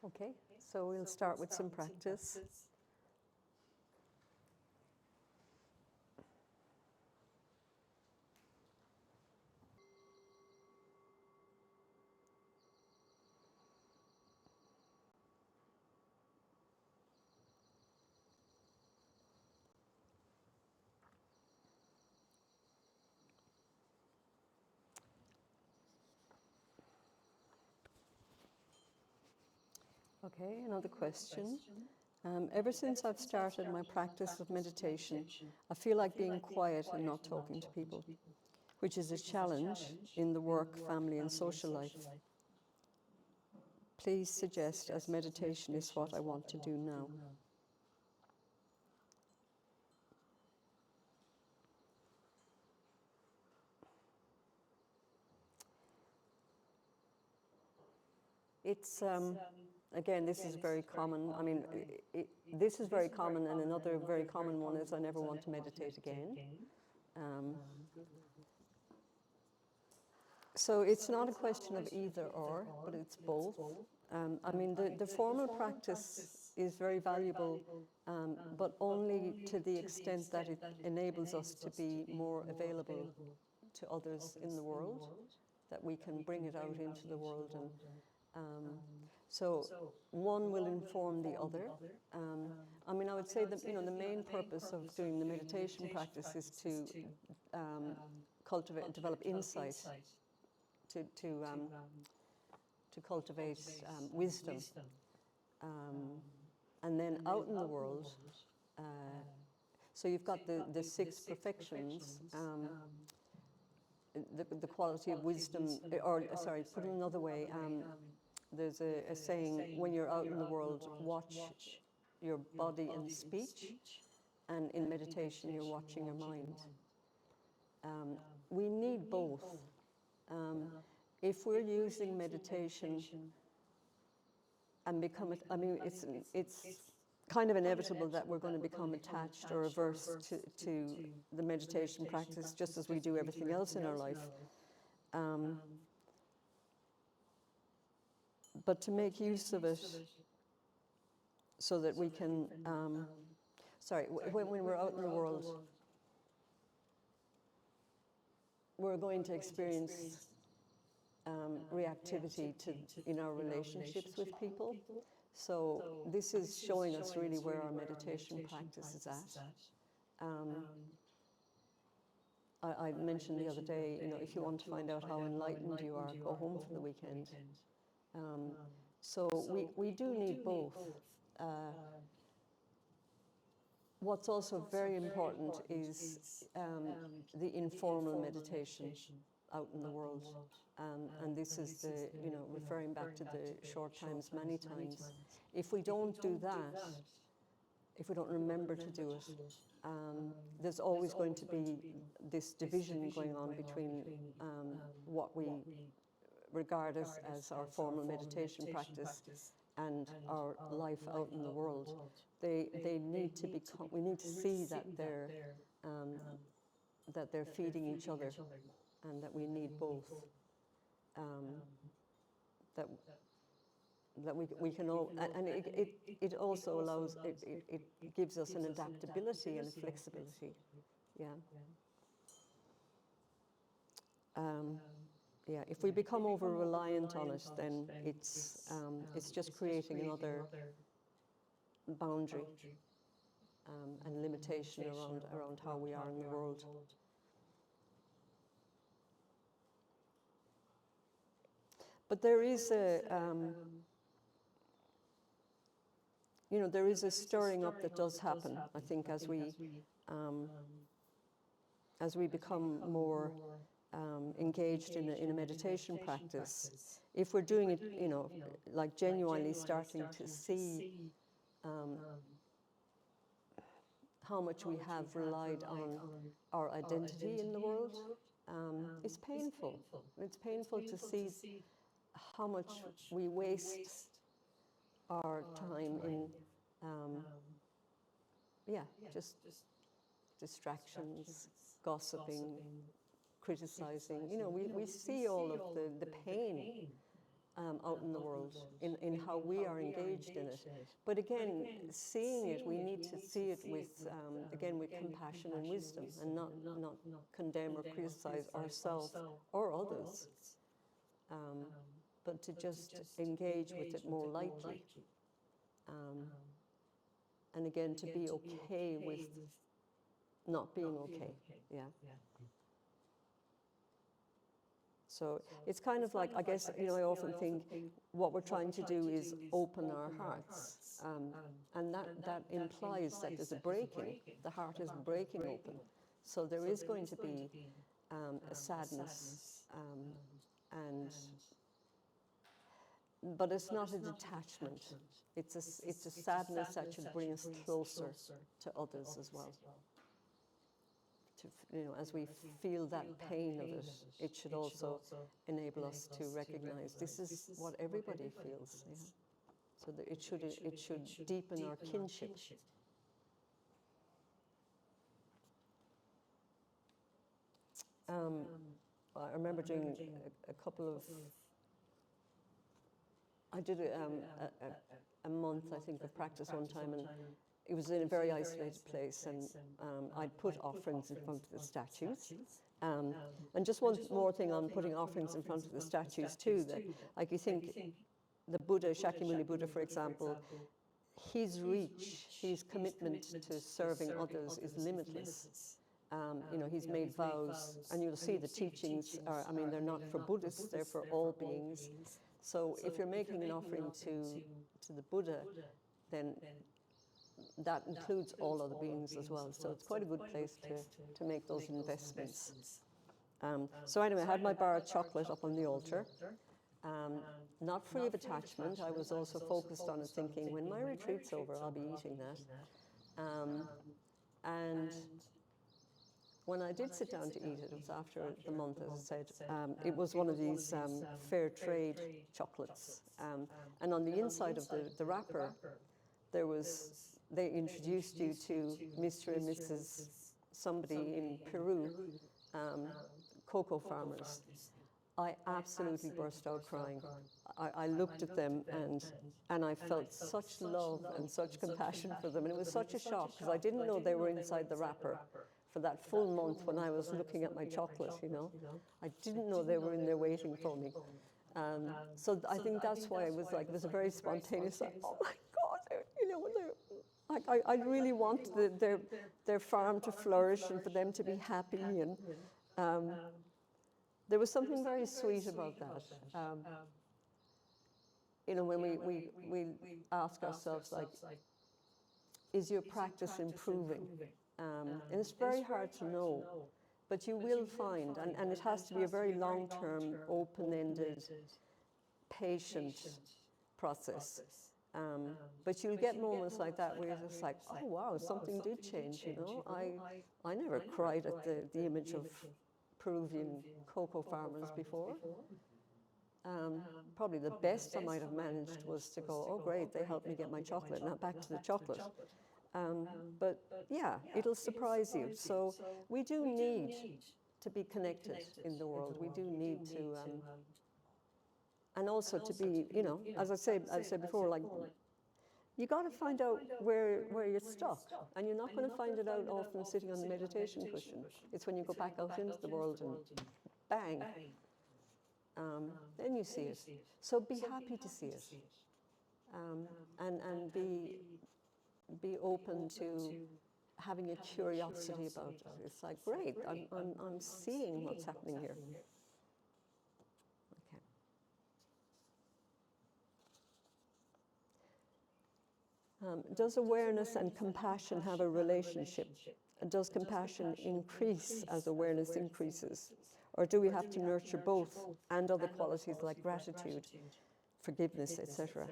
Okay, so we'll start with some practice. Okay, another question. Ever since I've started my practice of meditation, I feel like being quiet and not talking to people, which is a challenge in the work, family, and social life. Please suggest, as meditation is what I want to do now. It's, again, this is very common. I mean, this is very common, and another very common one is I never want to meditate again. So it's not a question of either or, but it's both. I mean, the formal practice is very valuable, but only to the extent that it enables us to be more available to others in the world, that we can bring it out into the world. And so one will inform the other. I mean, I would say that, the main purpose of doing the meditation practice is to cultivate and develop insight, to cultivate wisdom. And then out in the world, so you've got the six perfections, the quality of wisdom, or sorry, put it another way, there's a saying, when you're out in the world, watch your body and speech, and in meditation, you're watching your mind. We need both. If we're using meditation and become, I mean, it's kind of inevitable that we're going to become attached or averse to the meditation practice, just as we do everything else in our life. But to make use of it so that we can, when we're out in the world, we're going to experience reactivity in our relationships with people. So this is showing us really where our meditation practice is at. I mentioned the other day, if you want to find out how enlightened you are, go home for the weekend. So we do need both. What's also very important is the informal meditation out in the world. And this is the, referring back to the short times, many times. If we don't do that, if we don't remember to do it, there's always going to be this division going on between what we regard as our formal meditation practice and our life out in the world. They need to become. We need to see that they're feeding each other, and that we need both. That we can all, and it also allows, it gives us an adaptability and a flexibility. Yeah. Yeah, if we become over-reliant on it, then it's just creating another boundary and limitation around how we are in the world. But there is there is a stirring up that does happen, I think, as we become more engaged in a meditation practice. If we're doing it, like genuinely starting to see how much we have relied on our identity in the world, it's painful. It's painful to see how much we waste our time in, just distractions, gossiping, criticizing. We see all of the pain out in the world, in how we are engaged in it. But again, seeing it, we need to see it with, again, with compassion and wisdom, and not condemn or criticize ourselves or others, but to just engage with it more lightly. And again, to be okay with not being okay, yeah. So it's kind of like, I guess, I often think what we're trying to do is open our hearts. And that implies that there's a breaking. The heart is breaking open. So there is going to be a sadness, but it's not a detachment. It's a sadness that should bring us closer to others as well. As we feel that pain of it, it should also enable us to recognize this is what everybody feels. Yeah? So that it should deepen our kinship. I remember doing a couple of. I did a month, I think, of practice one time, and it was in a very isolated place, and I'd put offerings in front of the statues. And just one more thing on putting offerings in front of the statues too, that like you think the Buddha, Shakyamuni Buddha, for example, his reach, his commitment to serving others is limitless. He's made vows, and you'll see the teachings are, they're not for Buddhists, they're for all beings. So if you're making an offering to the Buddha, then that includes all other beings as well. So it's quite a good place to make those investments. So anyway, I had my bar of chocolate up on the altar, not free of attachment. I was also focused on it, thinking, when my retreat's over, I'll be eating that. And when I did sit down to eat it, it was after the month, as I said. It was one of these fair trade chocolates. And on the inside of the wrapper, they introduced you to Mr. and Mrs. somebody in Peru, cocoa farmers. I absolutely burst out crying. I looked at them and I felt such love and such compassion for them. And it was such a shock because I didn't know they were inside the wrapper for that full month when I was looking at my chocolate, I didn't know they were in there waiting for me. So I think that's why it was a very spontaneous, oh my God, I really want their farm to flourish and for them to be happy. And there was something very sweet about that. When we ask ourselves, like, is your practice improving? And it's very hard to know, but you will find, and it has to be a very long-term, open-ended, patient process. But you'll get moments like that where you're just like, oh wow, something did change, I never cried at the image of Peruvian cocoa farmers before. Probably the best I might have managed was to go, oh great, they helped me get my chocolate, now back to the chocolate. But yeah, it'll surprise you. So we do need to be connected in the world. We do need to, and also to be, as I said before, like, you got to find out where you're stuck, and you're not going to find it out often sitting on the meditation cushion. It's when you go back out into the world and bang, then you see it. So be happy to see it, and be open to having a curiosity about it. It's like, great, I'm seeing what's happening here. Okay. Does awareness and compassion have a relationship? Does compassion increase as awareness increases? Or do we have to nurture both and other qualities like gratitude, forgiveness, etc.?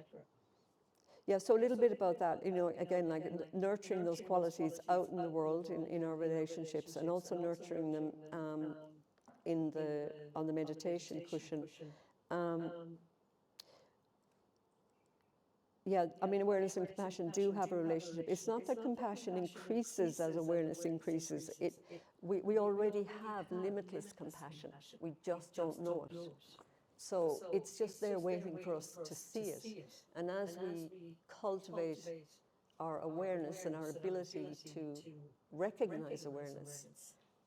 Yeah, so a little bit about that, again, like nurturing those qualities out in the world, in our relationships, and also nurturing them on the meditation cushion. Yeah, awareness and compassion do have a relationship. It's not that compassion increases as awareness increases. We already have limitless compassion. We just don't know it. So it's just there waiting for us to see it. And as we cultivate our awareness and our ability to recognize awareness,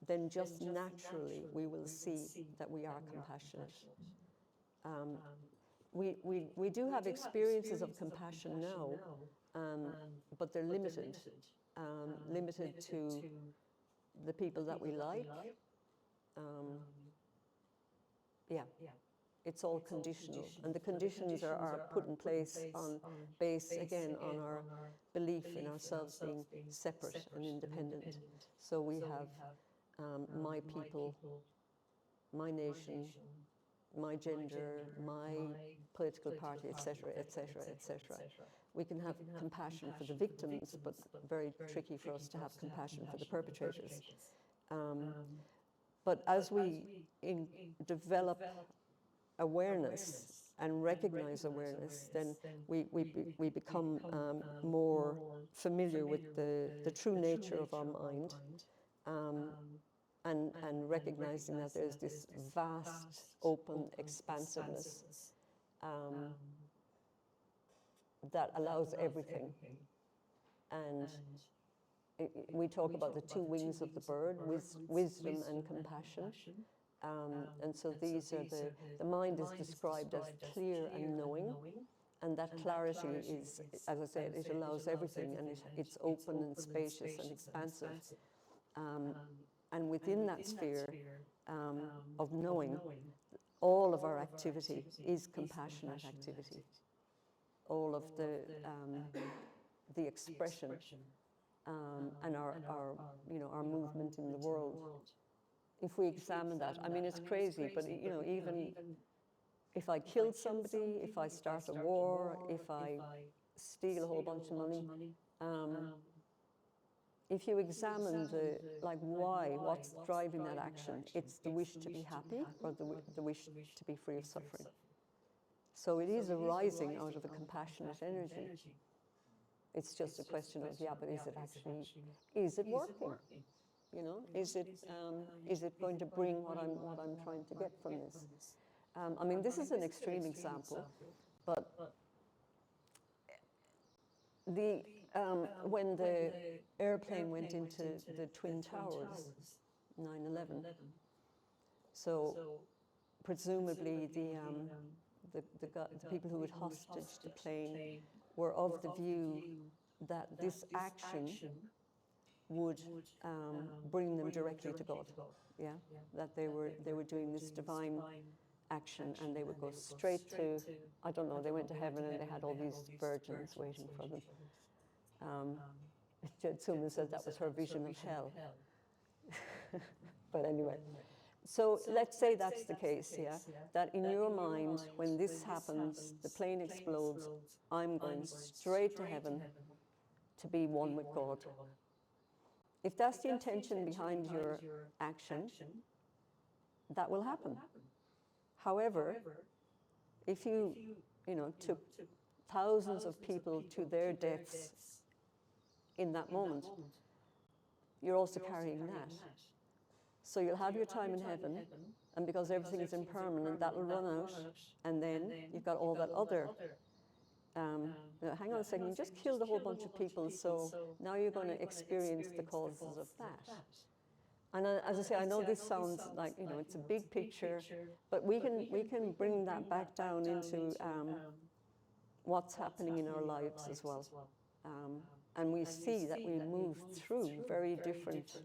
then just naturally we will see that we are compassionate. We do have experiences of compassion now, but they're limited. Limited to the people that we like. Yeah, it's all conditional. And the conditions are put in place on base, again, on our belief in ourselves being separate and independent. So we have my people, my nation, my gender, my political party, etc., etc., etc. We can have compassion for the victims, but very tricky for us to have compassion for the perpetrators. But as we develop awareness and recognize awareness, then we become more familiar with the true nature of our mind, and recognizing that there's this vast, open expansiveness that allows everything. And we talk about the two wings of the bird, wisdom and compassion. And so these are the mind is described as clear and knowing. And that clarity is, as I said, it allows everything, and it's open and spacious and expansive. And within that sphere of knowing, all of our activity is compassionate activity. All of the expression and our movement in the world. If we examine that, I mean, it's crazy, but even if I kill somebody, if I start a war, if I steal a whole bunch of money, if you examine what's driving that action, it's the wish to be happy or the wish to be free of suffering. So it is arising out of a compassionate energy. It's just a question of, but is it working? Is it going to bring what I'm trying to get from this? I mean, this is an extreme example, but when the airplane went into the Twin Towers, 9/11, so presumably the people who had hostage the plane were of the view that this action would bring them directly to God. Yeah, that they were doing this divine action, and they would go straight to, I don't know, they went to heaven and they had all these virgins waiting for them. Someone said that was her vision of hell. But anyway, so let's say that's the case, that in your mind, when this happens, the plane explodes, I'm going straight to heaven to be one with God. If that's the intention behind your action, that will happen. However, if you took thousands of people to their deaths in that moment, you're also carrying that. So you'll have your time in heaven, and because everything is impermanent, that'll run out, and then you've got all that other. Hang on a second, you just killed a whole bunch of people, so now you're going to experience the causes of that. And as I say, I know this sounds like, it's a big picture, but we can bring that back down into what's happening in our lives as well. And we see that we move through very different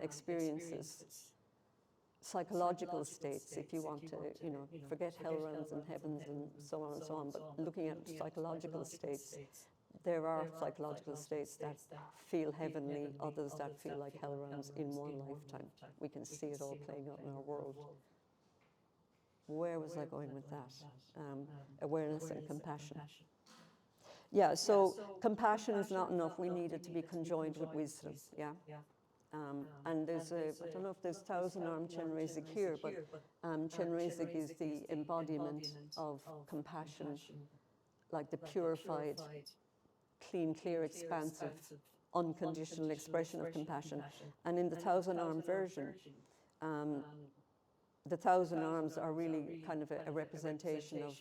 experiences, psychological states, if you want to, forget hell realms and heavens and so on, but looking at psychological states, there are psychological states that feel heavenly, others that feel like hell realms in one lifetime. We can see it all playing out in our world. Where was I going with that? Awareness and compassion. Yeah, so compassion is not enough. We need it to be conjoined with wisdom, and there's I don't know if there's Thousand-Armed Chenrezig here, but Chenrezig is the embodiment of compassion, like the purified, clean, clear, expansive, unconditional expression of compassion. And in the Thousand-Armed version, the 1,000 arms are really kind of a representation of,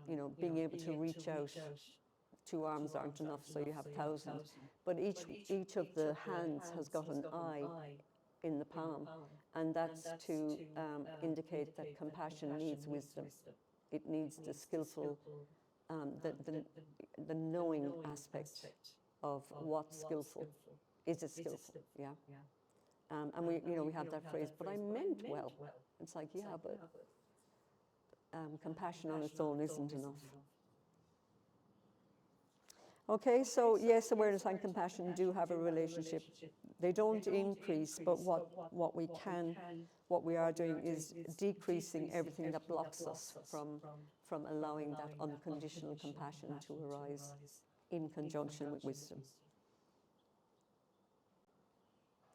you know, being able to reach out. 2 arms aren't enough, so you have 1,000. But each of the hands has got an eye in the palm, and that's to indicate that compassion needs wisdom. It needs the skillful, the knowing aspect of what's skillful. Is it skillful? Yeah. And we, you know, we have that phrase, but I meant well. It's like, yeah, but compassion on its own isn't enough. Okay, so yes, awareness and compassion do have a relationship. They don't increase, but what we are doing is decreasing everything that blocks us from allowing that unconditional compassion to arise in conjunction with wisdom.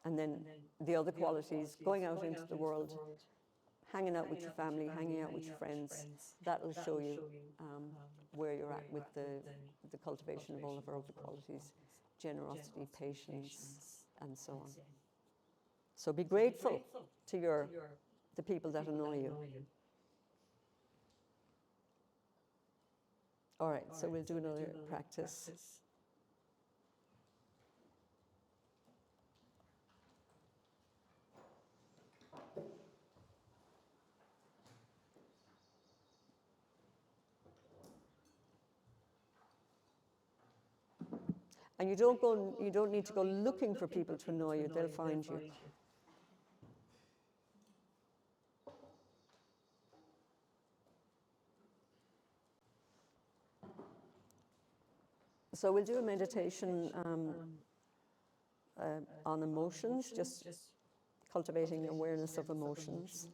And then the other qualities, going out into the world, hanging out with your family, hanging out with your friends, that will show you where you're at with the cultivation of all of our other qualities, generosity, patience, and so on. So be grateful to the people that annoy you. All right, so we'll do another practice. And you don't need to go looking for people to annoy you, they'll find you. So we'll do a meditation on emotions, just cultivating awareness of emotions.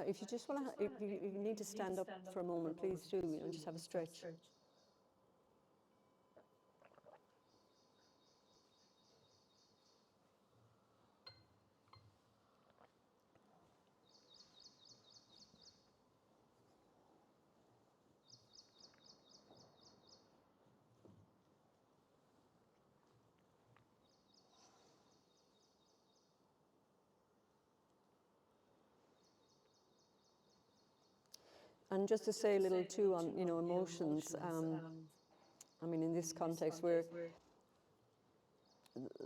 If you just want to, if you need to stand up for a moment, please do, you know, just have a stretch. And just to say a little too on, you know, emotions. I mean, in this context,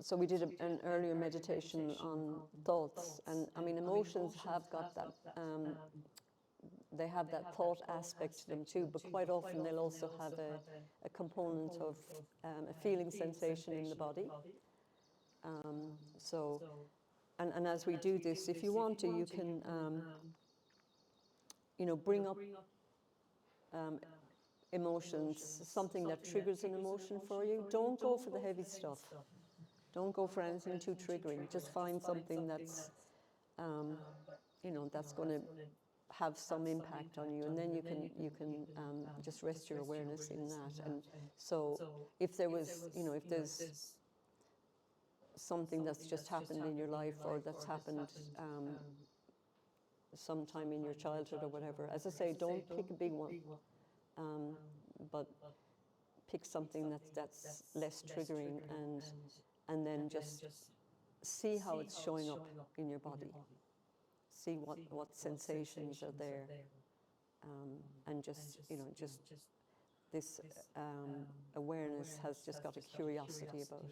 so we did an earlier meditation on thoughts, and I mean, emotions have got that. They have that thought aspect to them too, but quite often they'll also have a component of a feeling sensation in the body. So, and as we do this, if you want to, you can, you know, bring up emotions, something that triggers an emotion for you. Don't go for the heavy stuff. Don't go for anything too triggering. Just find something that's, you know, that's going to have some impact on you, and then you can just rest your awareness in that. And so, if there was, you know, if there's something that's just happened in your life, or that's happened sometime in your childhood or whatever, as I say, don't pick a big one, but pick something that's less triggering, and then just see how it's showing up in your body. See what sensations are there, and just, you know, just this awareness has just got a curiosity about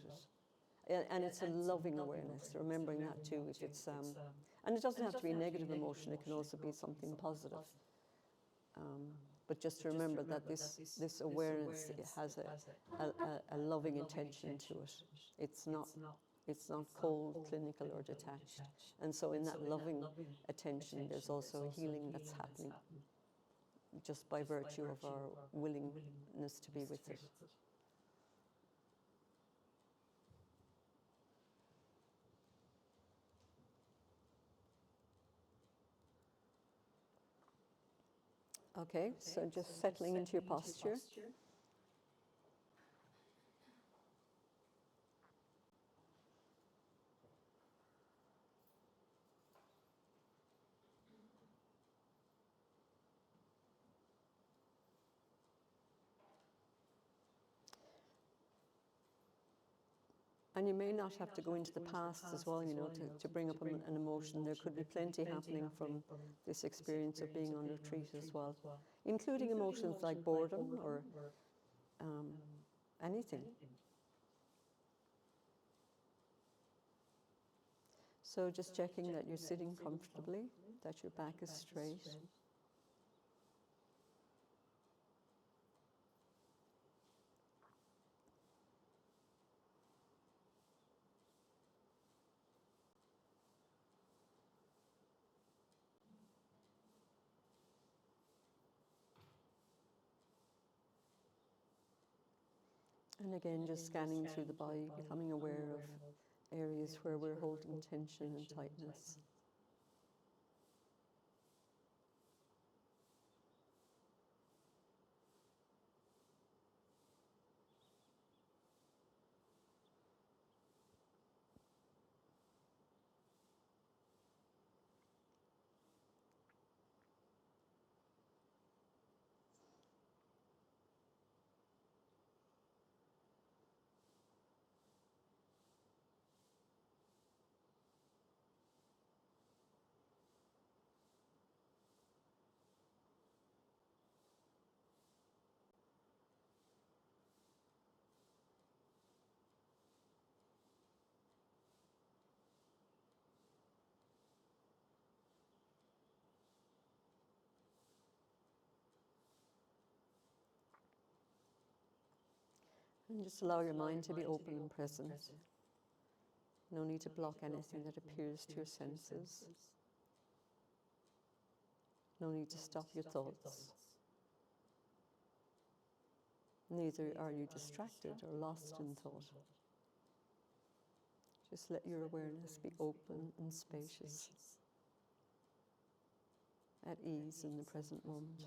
it, and it's a loving awareness. Remembering that too, if it's and it doesn't have to be a negative emotion; it can also be something positive. But just to remember that this awareness has a loving intention to it. It's not cold, clinical, or detached. And so in that loving attention, there's also a healing that's happening just by virtue of our willingness to be with it. Okay, so just settling into your posture. And you may not have to go into the past as well, to bring up an emotion. There could be plenty happening from this experience of being on retreat as well, including emotions like boredom or anything. So just checking that you're sitting comfortably, that your back is straight. And again, just scanning through the body, becoming aware of areas where we're holding tension and tightness. And just allow your mind to be open and present. No need to block anything that appears to your senses. No need to stop your thoughts. Neither are you distracted or lost in thought. Just let your awareness be open and spacious, at ease in the present moment.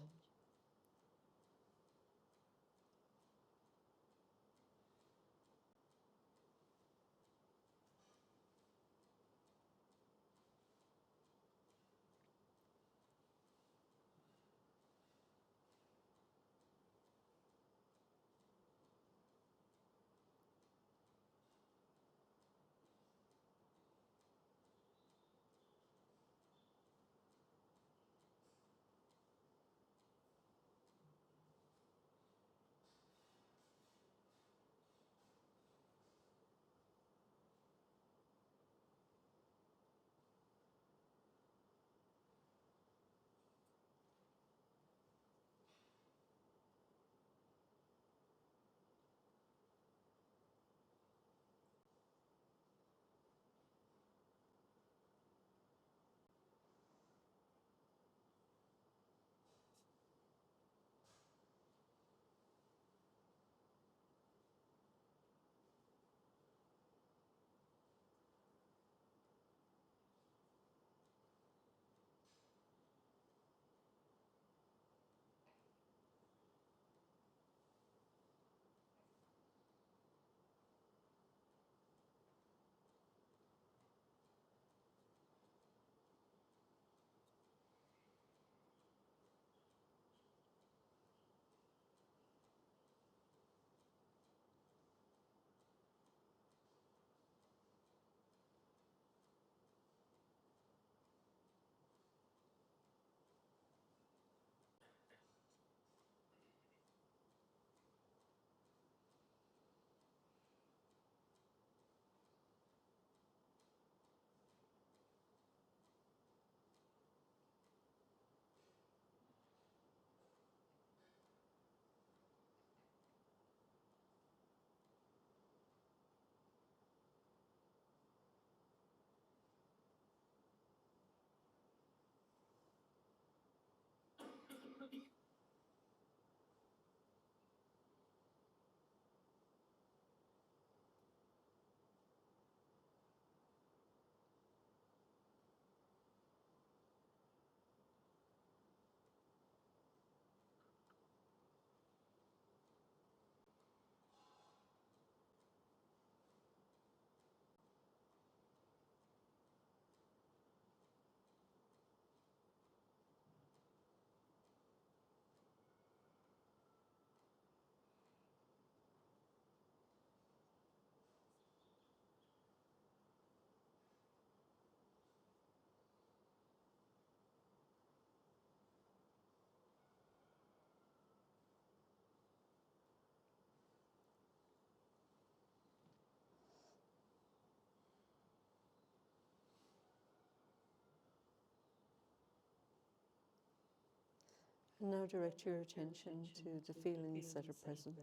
And now direct your attention to the feelings that are present.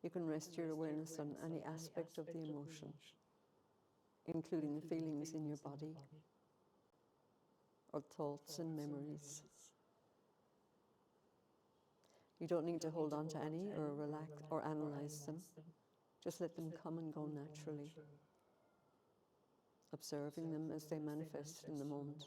You can rest your awareness on any aspect of the emotion, including the feelings in your body, or thoughts and memories. You don't need to hold on to any or relax or analyze them. Just let them come and go naturally, observing them as they manifest in the moment.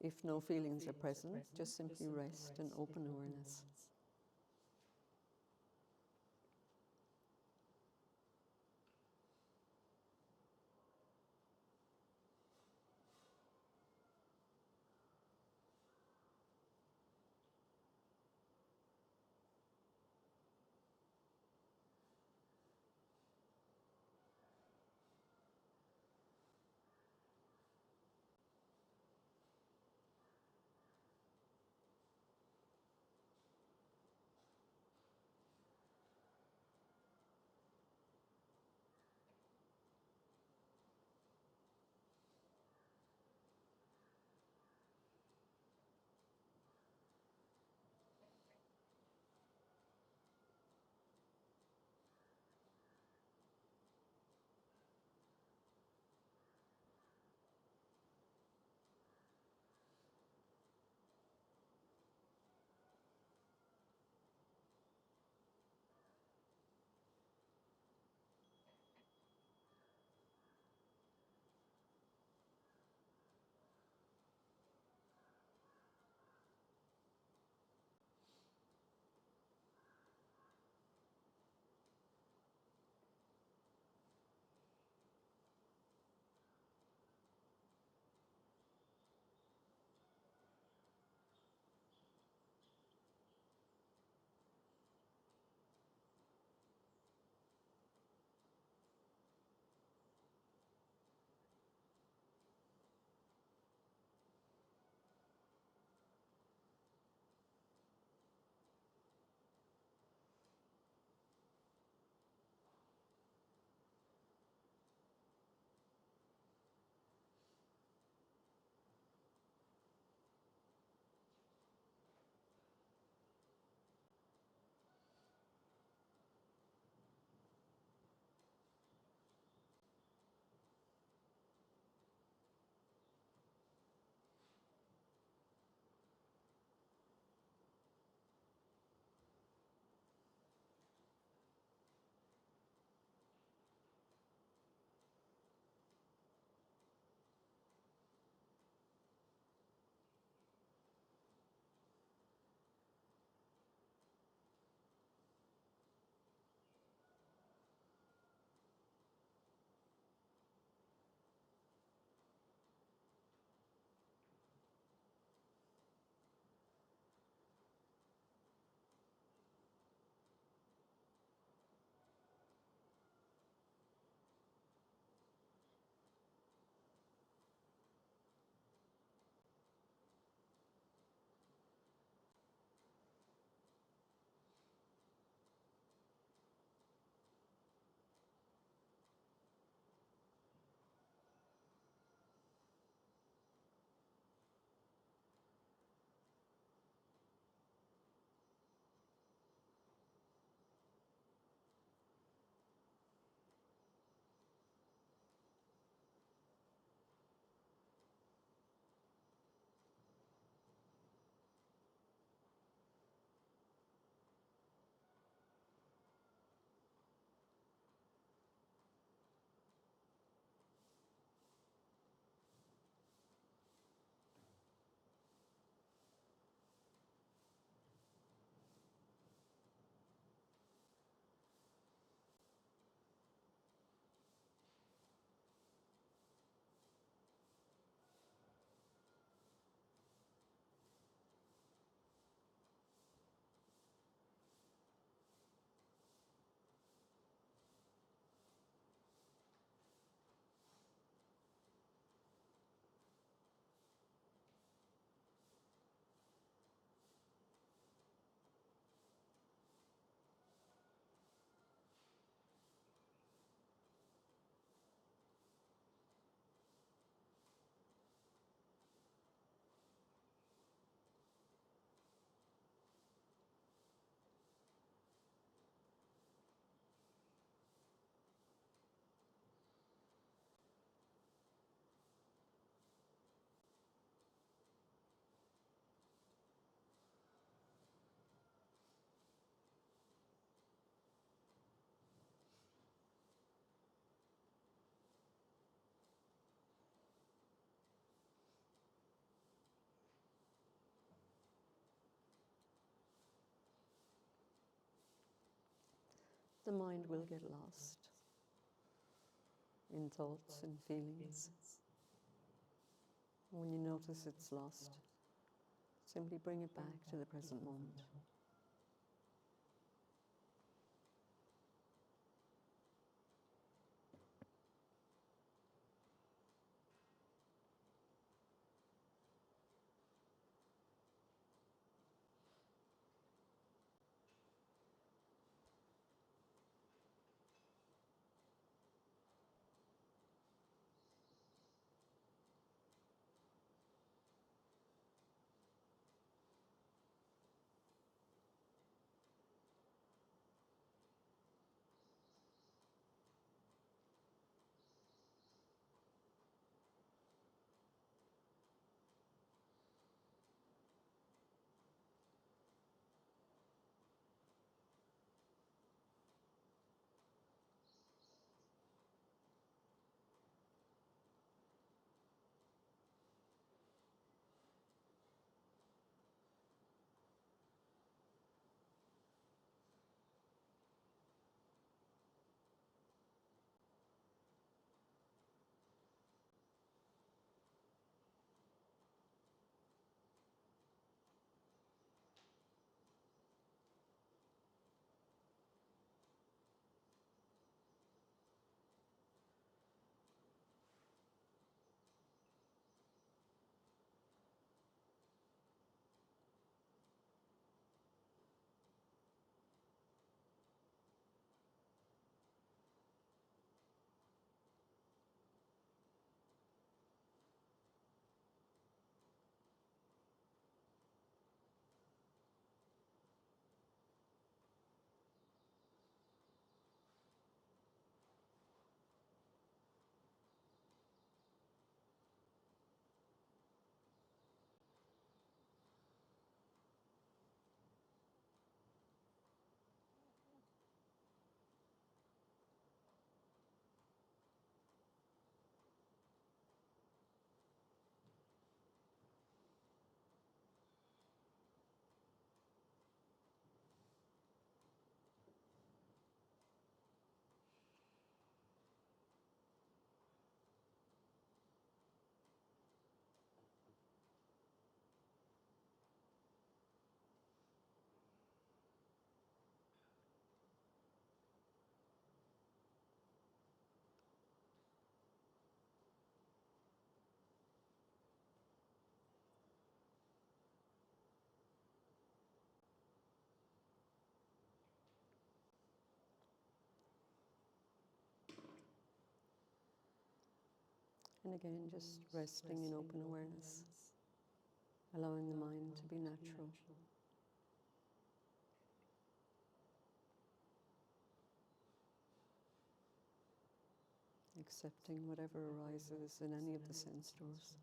If no feelings are present, just simply rest and open awareness. the mind will get lost in thoughts and feelings. When you notice it's lost, simply bring it back to the present moment. And again, just resting in open awareness, allowing the mind to be natural. Accepting whatever arises in any of the sense doors.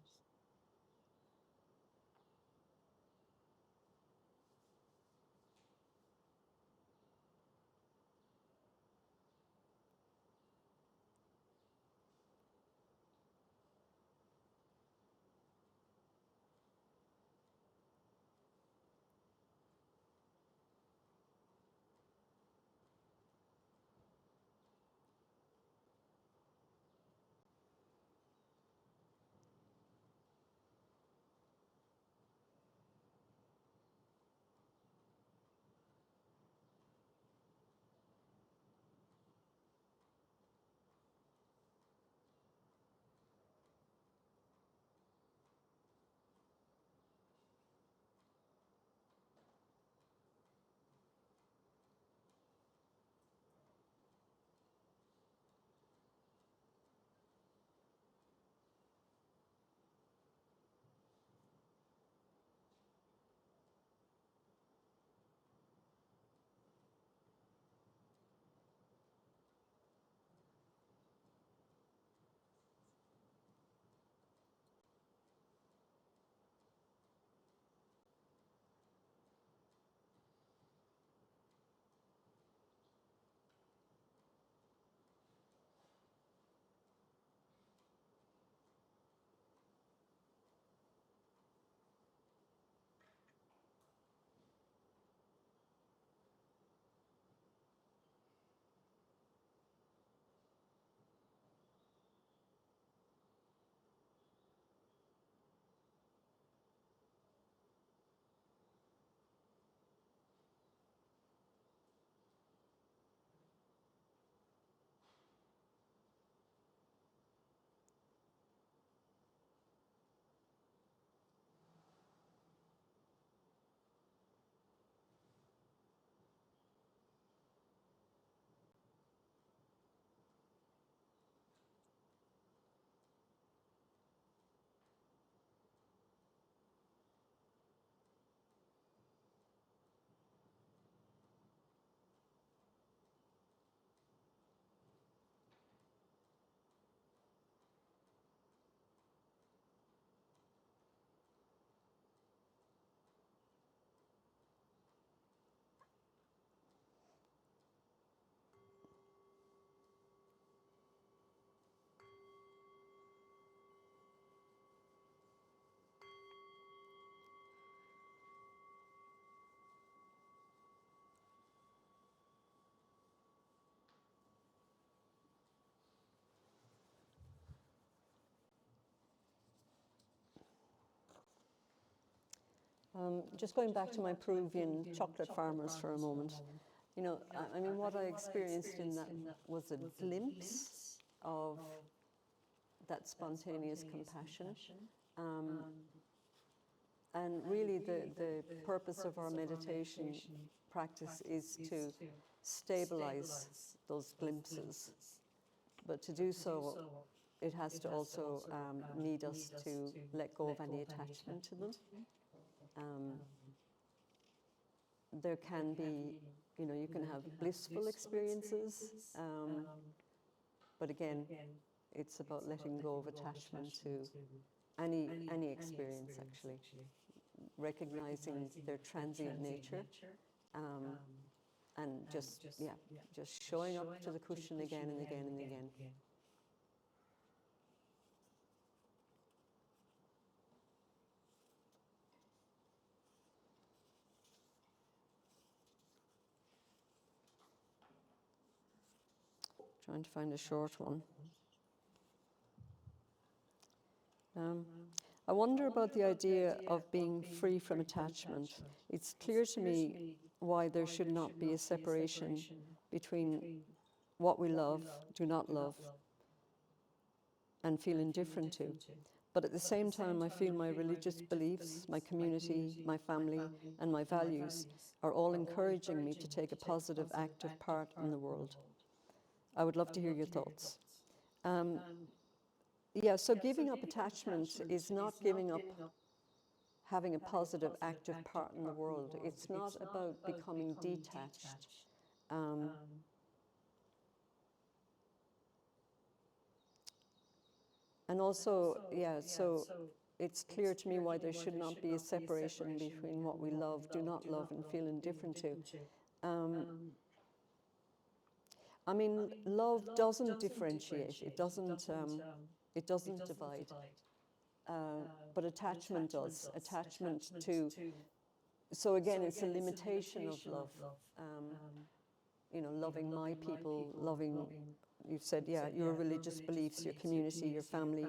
Just going back to my Peruvian chocolate farmers for a moment, you know, I mean, what I experienced in that was a glimpse of that spontaneous compassion. Um, and really, the purpose of our meditation practice is to stabilize those glimpses. But to do so, it has to also need us to let go of any attachment to them. There can be, you know, you can have blissful experiences, but again, it's about letting go of attachment to any experience, actually, recognizing their transient nature, and just showing up to the cushion again and again and again. Trying to find a short one. I wonder about the idea of being free from attachment. It's clear to me why there should not be a separation between what we love, do not love, and feel indifferent to. But at the same time, I feel my religious beliefs, my community, my family, and my values are all encouraging me to take a positive, active part in the world. I would love to hear your thoughts. Yeah, so giving up attachment is not giving up having a positive, active part in the world. It's not about becoming detached. And also, yeah, so it's clear to me why there should not be a separation between what we love, do not love, and feel indifferent to. I mean, love doesn't differentiate. It doesn't divide. But attachment does. Attachment to. So again, it's a limitation of love. You know, loving my people, loving. You've said, yeah, your religious beliefs, your community, your family,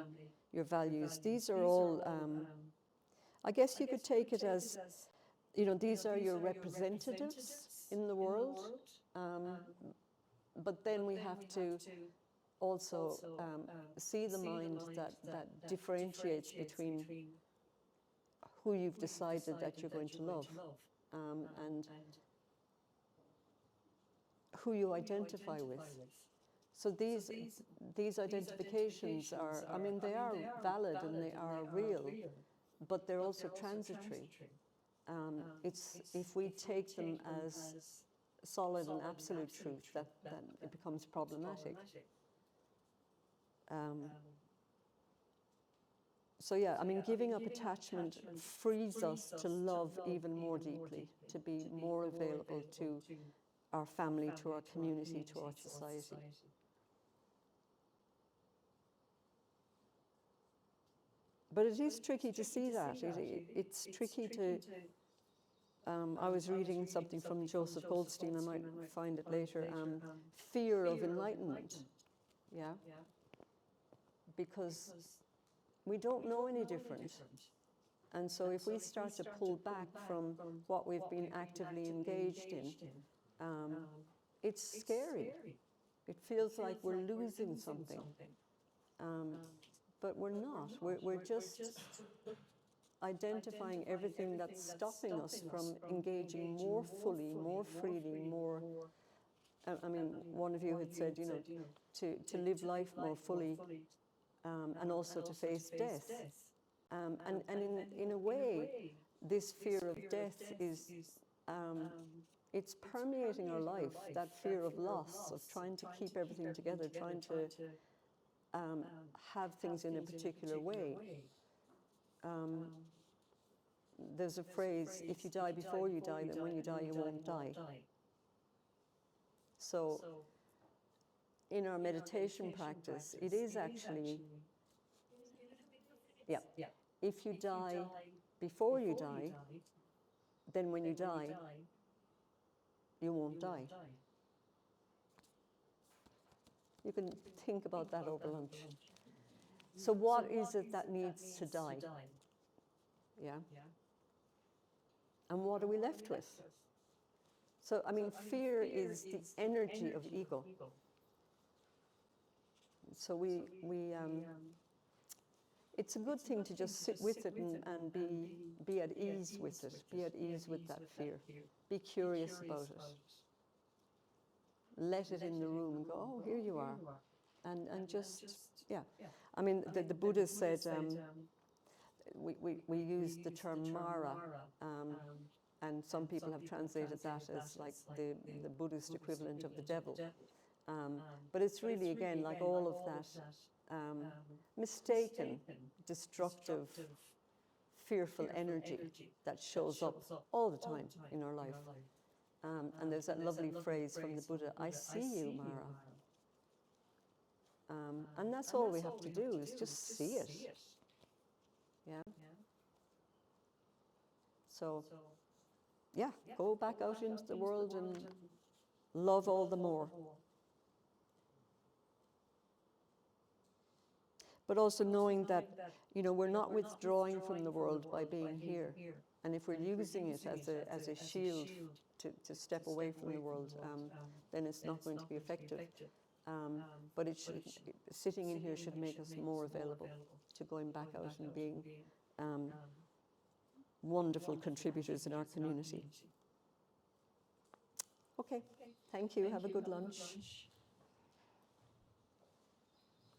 your values. These are all. I guess you could take it as, you know, these are your representatives in the world. But then we have to also see the mind that differentiates between who you've decided that you're going to love and who you identify with. So these identifications are, I mean, they are valid and they are real, but they're also transitory. It's if we take them as solid and absolute truth that it becomes problematic. So yeah, I mean, giving up attachment frees us to love even more deeply, to be more available to our family, to our community, to our society. But it is tricky to see that. It's tricky to... I was reading something from Joseph Goldstein, I might find it later, fear of enlightenment, yeah? Because we don't know any different. And so if we start to pull back from what we've been actively engaged in, it's scary. It feels like we're losing something. But we're not. We're just identifying everything that's stopping us from engaging more fully, more freely, more... I mean, one of you had said, you know, to live life more fully and also to face death. And in a way, this fear of death is, it's permeating our life, that fear of loss, of trying to keep everything together, trying to have things in a particular way. There's a phrase, if you die before you die, then when you die, you won't die. So in our meditation practice, it is actually, yeah, if you die before you die, then when you die, you won't die. You can think about that over lunch. So what is it that needs to die? Yeah? And what are we left with? So, I mean, fear is the energy of ego. So it's a good thing to just sit with it and be at ease with it, be at ease with that fear. Be curious about it. Let it in the room and go, oh, here you are. And just, yeah. I mean, the Buddha said, we use the term Mara, and some people have translated that as like the Buddhist equivalent of the devil. But it's really, again, like all of that mistaken, destructive, fearful energy that shows up all the time in our life. And there's that lovely phrase from the Buddha, I see you, Mara. And that's all we have to do, is just see it. Yeah. So, yeah, go back out into the world and love all the more. But also knowing that, you know, we're not withdrawing from the world by being here. And if we're using it as a shield to step away from the world, then it's not going to be effective. But sitting in here should make us more available to going back out and being wonderful contributors in our community. Okay, thank you. Have a good lunch.